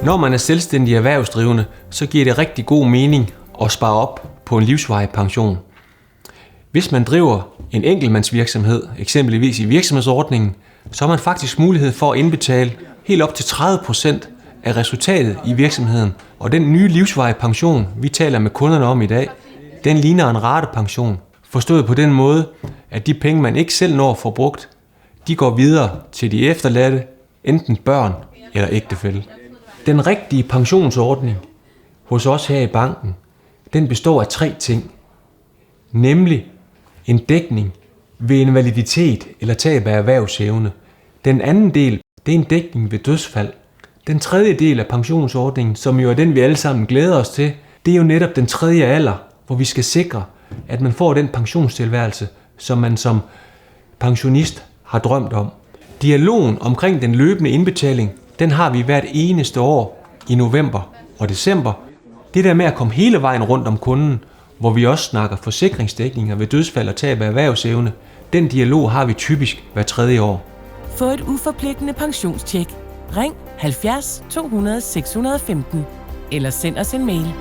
Når man er selvstændig erhvervsdrivende, så giver det rigtig god mening at spare op på en livsvarig pension. Hvis man driver en enkeltmandsvirksomhed, eksempelvis i virksomhedsordningen, så har man faktisk mulighed for at indbetale helt op til 30% af resultatet i virksomheden. Og den nye livsvarige pension, vi taler med kunderne om i dag, den ligner en ratepension. Forstået på den måde, at de penge, man ikke selv når at få brugt, de går videre til de efterladte, enten børn eller ægtefælle. Den rigtige pensionsordning hos os her i banken, den består af 3 ting. Nemlig en dækning ved invaliditet eller tab af erhvervsevne. Den anden del, det er en dækning ved dødsfald. Den tredje del af pensionsordningen, som jo er den, vi alle sammen glæder os til, det er jo netop den tredje alder, hvor vi skal sikre, at man får den pensionstilværelse, som man som pensionist har drømt om. Dialogen omkring den løbende indbetaling, den har vi hvert eneste år i november og december. Det der med at komme hele vejen rundt om kunden, hvor vi også snakker forsikringsdækninger ved dødsfald og tab af erhvervsevne, den dialog har vi typisk hver 3. år. Få et uforpligtende pensionstjek. Ring 70 200 615 eller send os en mail.